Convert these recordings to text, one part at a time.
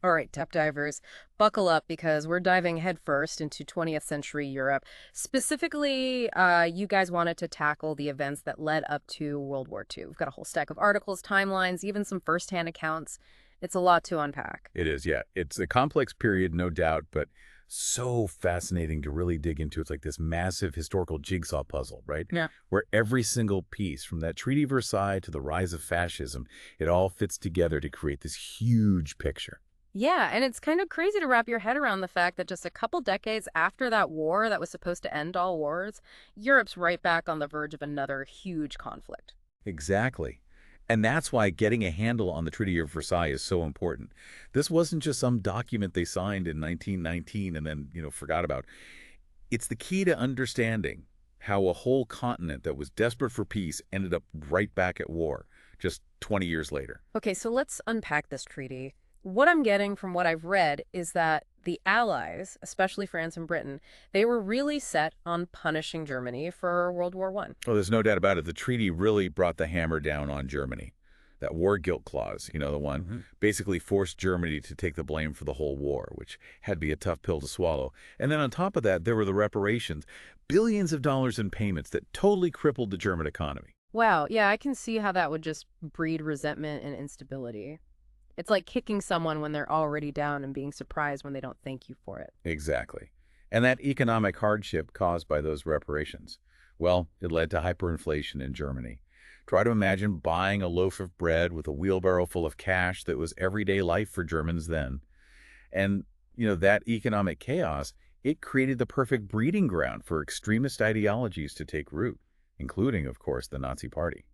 All right, depth divers, buckle up because we're diving headfirst into 20th century Europe. Specifically, you guys wanted to tackle the events that led up to World War II. We've got a whole stack of articles, timelines, even some firsthand accounts. It's a lot to unpack. It is, yeah. It's a complex period, no doubt, but so fascinating to really dig into. It's like this massive historical jigsaw puzzle, right? Yeah. Where every single piece, from that Treaty of Versailles to the rise of fascism, it all fits together to create this huge picture. Yeah, and it's kind of crazy to wrap your head around the fact that just a couple decades after that war that was supposed to end all wars, Europe's right back on the verge of another huge conflict. Exactly. And that's why getting a handle on the Treaty of Versailles is so important. This wasn't just some document they signed in 1919 and then, forgot about. It's the key to understanding how a whole continent that was desperate for peace ended up right back at war just 20 years later. Okay, so let's unpack this treaty. What I'm getting from what I've read is that the Allies, especially France and Britain, they were really set on punishing Germany for World War One. Oh, there's no doubt about it. The treaty really brought the hammer down on Germany. That war guilt clause, the one, basically forced Germany to take the blame for the whole war, which had to be a tough pill to swallow. And then on top of that, there were the reparations, billions of dollars in payments that totally crippled the German economy. Wow, yeah, I can see how that would just breed resentment and instability. It's like kicking someone when they're already down and being surprised when they don't thank you for it. Exactly. And that economic hardship caused by those reparations, well, it led to hyperinflation in Germany. Try to imagine buying a loaf of bread with a wheelbarrow full of cash that was everyday life for Germans then. And, that economic chaos, it created the perfect breeding ground for extremist ideologies to take root, including, of course, the Nazi Party.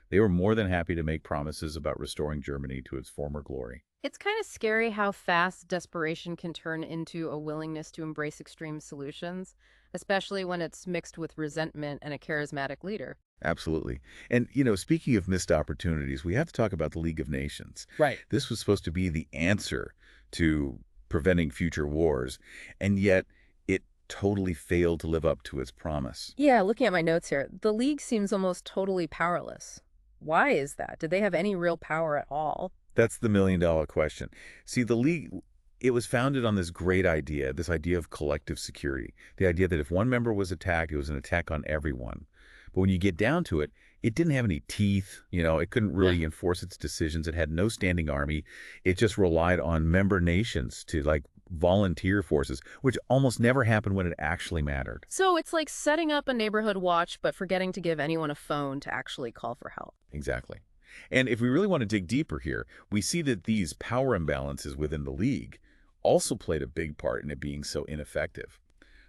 They were more than happy to make promises about restoring Germany to its former glory. It's kind of scary how fast desperation can turn into a willingness to embrace extreme solutions, especially when it's mixed with resentment and a charismatic leader. Absolutely. And, speaking of missed opportunities, we have to talk about the League of Nations. Right. This was supposed to be the answer to preventing future wars, and yet it totally failed to live up to its promise. Yeah, looking at my notes here, the League seems almost totally powerless. Why is that? Did they have any real power at all? That's the million-dollar question. See, the League, it was founded on this idea of collective security, the idea that if one member was attacked, it was an attack on everyone. But when you get down to it, it didn't have any teeth. It couldn't really enforce its decisions. It had no standing army. It just relied on member nations to volunteer forces, which almost never happened when it actually mattered. So it's like setting up a neighborhood watch, but forgetting to give anyone a phone to actually call for help. Exactly. And if we really want to dig deeper here, we see that these power imbalances within the league also played a big part in it being so ineffective.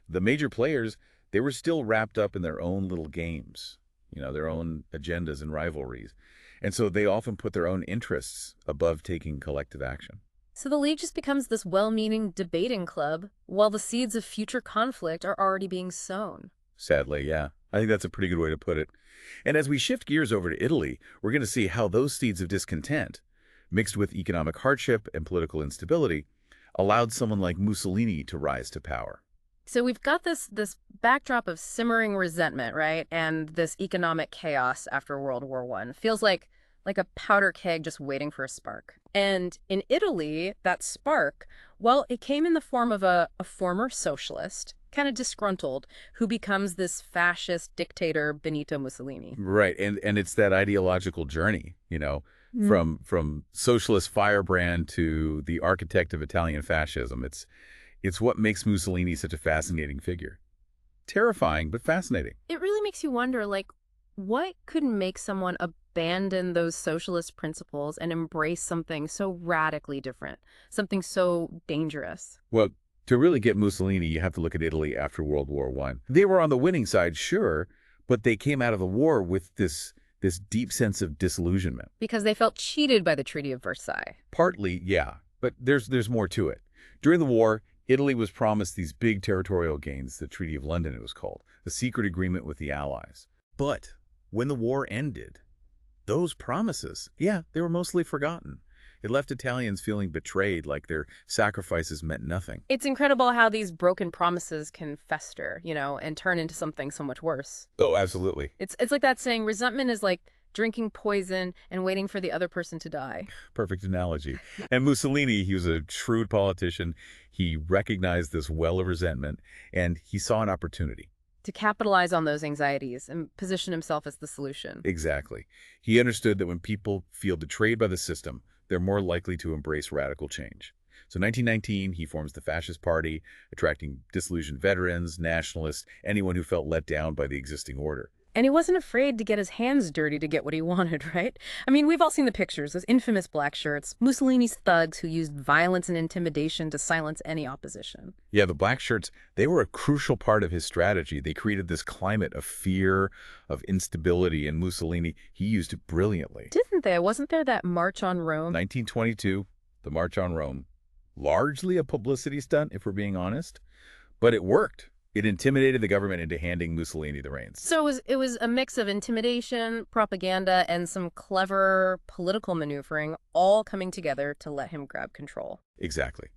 The major players, they were still wrapped up in their own little games, their own agendas and rivalries. And so they often put their own interests above taking collective action. So the League just becomes this well-meaning debating club while the seeds of future conflict are already being sown. Sadly, yeah. I think that's a pretty good way to put it. And as we shift gears over to Italy, we're going to see how those seeds of discontent, mixed with economic hardship and political instability, allowed someone like Mussolini to rise to power. So we've got this backdrop of simmering resentment, right? And this economic chaos after World War One. Feels like a powder keg just waiting for a spark. And in Italy, that spark, well, it came in the form of a former socialist, kind of disgruntled, who becomes this fascist dictator, Benito Mussolini. Right, and it's that ideological journey, Mm. from socialist firebrand to the architect of Italian fascism. It's what makes Mussolini such a fascinating figure. Terrifying, but fascinating. It really makes you wonder, like, what could make someone abandon those socialist principles and embrace something so radically different, something so dangerous? Well, to really get Mussolini, you have to look at Italy after World War One. They were on the winning side, sure, but they came out of the war with this deep sense of disillusionment. Because they felt cheated by the Treaty of Versailles. Partly, yeah, but there's more to it. During the war, Italy was promised these big territorial gains, the Treaty of London it was called, the secret agreement with the Allies. But when the war ended, those promises, yeah, they were mostly forgotten. It left Italians feeling betrayed, like their sacrifices meant nothing. It's incredible how these broken promises can fester, and turn into something so much worse. Oh, absolutely. It's like that saying, resentment is like drinking poison and waiting for the other person to die. Perfect analogy. And Mussolini, he was a shrewd politician. He recognized this well of resentment, and he saw an opportunity. To capitalize on those anxieties and position himself as the solution. Exactly. He understood that when people feel betrayed by the system, they're more likely to embrace radical change. So in 1919, he forms the Fascist Party, attracting disillusioned veterans, nationalists, anyone who felt let down by the existing order. And he wasn't afraid to get his hands dirty to get what he wanted, right? I mean, we've all seen the pictures, those infamous black shirts, Mussolini's thugs who used violence and intimidation to silence any opposition. Yeah, the black shirts, they were a crucial part of his strategy. They created this climate of fear, of instability, and Mussolini, he used it brilliantly. Didn't they? Wasn't there that March on Rome? 1922, the March on Rome. Largely a publicity stunt, if we're being honest, but it worked. It intimidated the government into handing Mussolini the reins. So it was a mix of intimidation, propaganda, and some clever political maneuvering all coming together to let him grab control. Exactly.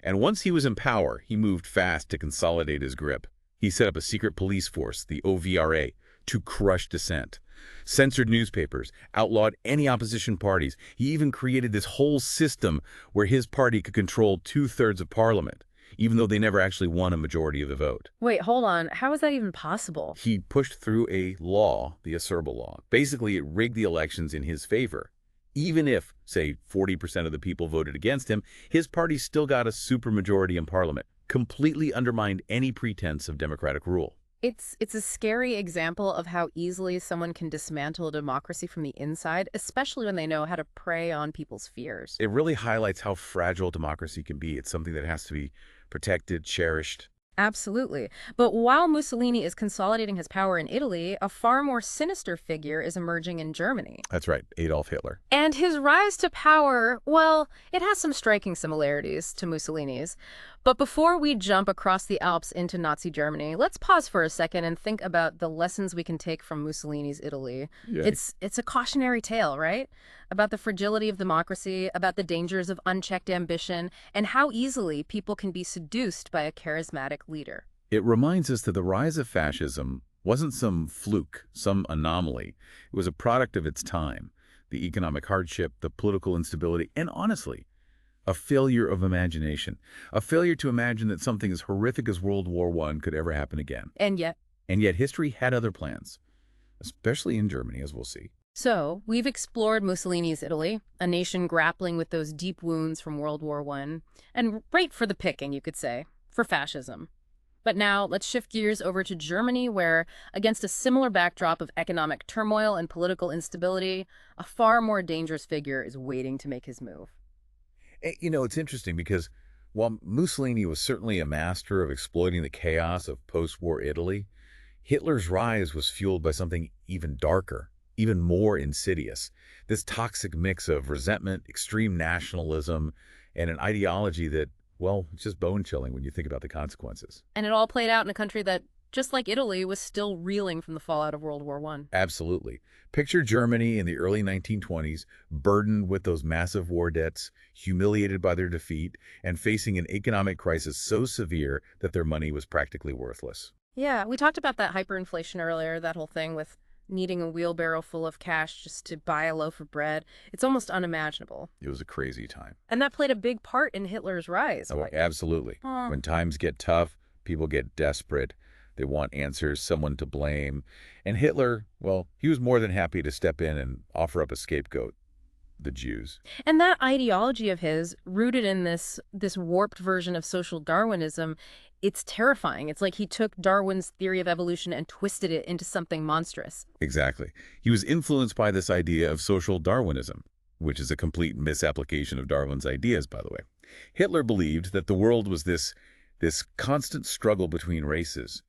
And once he was in power, he moved fast to consolidate his grip. He set up a secret police force, the OVRA, to crush dissent. Censored newspapers, outlawed any opposition parties. He even created this whole system where his party could control 2/3 of parliament, even though they never actually won a majority of the vote. Wait, hold on. How is that even possible? He pushed through a law, the Acerba Law. Basically, it rigged the elections in his favor. Even if, say, 40% of the people voted against him, his party still got a supermajority in parliament, completely undermined any pretense of democratic rule. It's a scary example of how easily someone can dismantle a democracy from the inside, especially when they know how to prey on people's fears. It really highlights how fragile democracy can be. It's something that has to be protected, cherished. Absolutely. But while Mussolini is consolidating his power in Italy, a far more sinister figure is emerging in Germany. That's right, Adolf Hitler. And his rise to power, well, it has some striking similarities to Mussolini's. But before we jump across the Alps into Nazi Germany, let's pause for a second and think about the lessons we can take from Mussolini's Italy. Yeah. It's a cautionary tale, right? About the fragility of democracy, about the dangers of unchecked ambition, and how easily people can be seduced by a charismatic leader. It reminds us that the rise of fascism wasn't some fluke, some anomaly. It was a product of its time. The economic hardship, the political instability, and honestly, a failure of imagination. A failure to imagine that something as horrific as World War I could ever happen again. And yet history had other plans, especially in Germany, as we'll see. So, we've explored Mussolini's Italy, a nation grappling with those deep wounds from World War I, and right for the picking, you could say, for fascism. But now, let's shift gears over to Germany, where, against a similar backdrop of economic turmoil and political instability, a far more dangerous figure is waiting to make his move. You know, it's interesting because while Mussolini was certainly a master of exploiting the chaos of post-war Italy, Hitler's rise was fueled by something even darker, even more insidious. This toxic mix of resentment, extreme nationalism, and an ideology that, well, it's just bone-chilling when you think about the consequences. And it all played out in a country that, just like Italy, was still reeling from the fallout of World War I. Absolutely. Picture Germany in the early 1920s, burdened with those massive war debts, humiliated by their defeat, and facing an economic crisis so severe that their money was practically worthless. Yeah, we talked about that hyperinflation earlier, that whole thing with needing a wheelbarrow full of cash just to buy a loaf of bread. It's almost unimaginable. It was a crazy time. And that played a big part in Hitler's rise. Oh, absolutely. When times get tough, people get desperate. They want answers, someone to blame. And Hitler, well, he was more than happy to step in and offer up a scapegoat, the Jews. And that ideology of his, rooted in this warped version of social Darwinism, it's terrifying. It's like he took Darwin's theory of evolution and twisted it into something monstrous. Exactly. He was influenced by this idea of social Darwinism, which is a complete misapplication of Darwin's ideas, by the way. Hitler believed that the world was this constant struggle between races,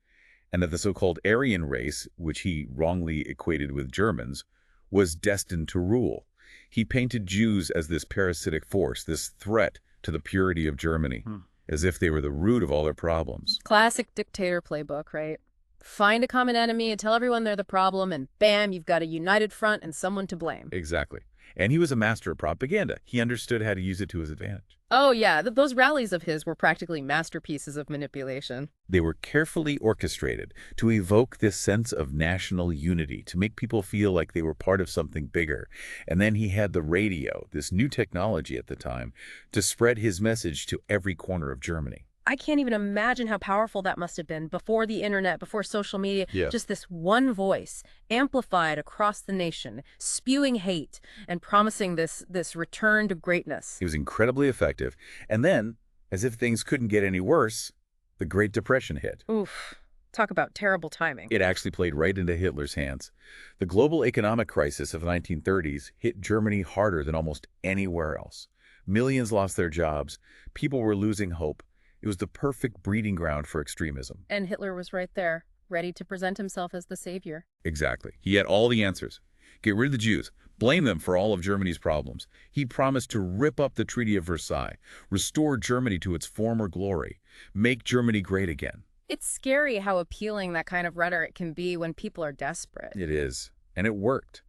and that the so-called Aryan race, which he wrongly equated with Germans, was destined to rule. He painted Jews as this parasitic force, this threat to the purity of Germany, as if they were the root of all their problems. Classic dictator playbook, right? Find a common enemy and tell everyone they're the problem, and bam, you've got a united front and someone to blame. Exactly. And he was a master of propaganda. He understood how to use it to his advantage. Oh, yeah, those rallies of his were practically masterpieces of manipulation. They were carefully orchestrated to evoke this sense of national unity, to make people feel like they were part of something bigger. And then he had the radio, this new technology at the time, to spread his message to every corner of Germany. I can't even imagine how powerful that must have been before the internet, before social media. Yeah. Just this one voice, amplified across the nation, spewing hate and promising this return to greatness. He was incredibly effective. And then, as if things couldn't get any worse, the Great Depression hit. Oof. Talk about terrible timing. It actually played right into Hitler's hands. The global economic crisis of the 1930s hit Germany harder than almost anywhere else. Millions lost their jobs. People were losing hope. It was the perfect breeding ground for extremism. And Hitler was right there, ready to present himself as the savior. Exactly. He had all the answers. Get rid of the Jews. Blame them for all of Germany's problems. He promised to rip up the Treaty of Versailles, restore Germany to its former glory, make Germany great again. It's scary how appealing that kind of rhetoric can be when people are desperate. It is. And it worked.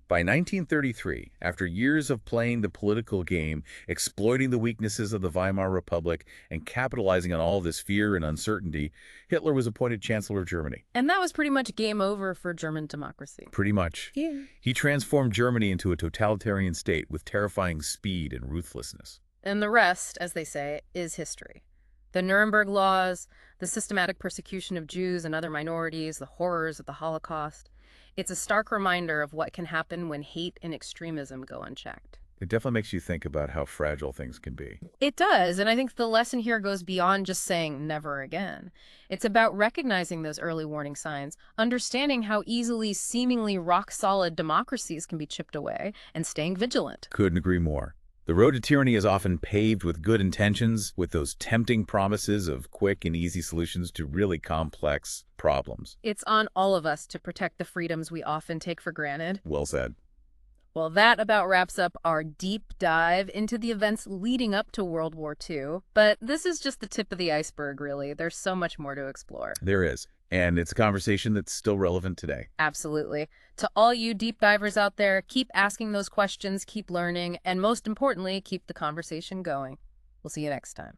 By 1933, after years of playing the political game, exploiting the weaknesses of the Weimar Republic, and capitalizing on all this fear and uncertainty, Hitler was appointed Chancellor of Germany. And that was pretty much game over for German democracy. Pretty much. Yeah. He transformed Germany into a totalitarian state with terrifying speed and ruthlessness. And the rest, as they say, is history. The Nuremberg laws, the systematic persecution of Jews and other minorities, the horrors of the Holocaust. It's a stark reminder of what can happen when hate and extremism go unchecked. It definitely makes you think about how fragile things can be. It does, and I think the lesson here goes beyond just saying never again. It's about recognizing those early warning signs, understanding how easily seemingly rock-solid democracies can be chipped away, and staying vigilant. Couldn't agree more. The road to tyranny is often paved with good intentions, with those tempting promises of quick and easy solutions to really complex problems. It's on all of us to protect the freedoms we often take for granted. Well said. Well, that about wraps up our deep dive into the events leading up to World War II. But this is just the tip of the iceberg, really. There's so much more to explore. There is. And it's a conversation that's still relevant today. Absolutely. To all you deep divers out there, keep asking those questions, keep learning, and most importantly, keep the conversation going. We'll see you next time.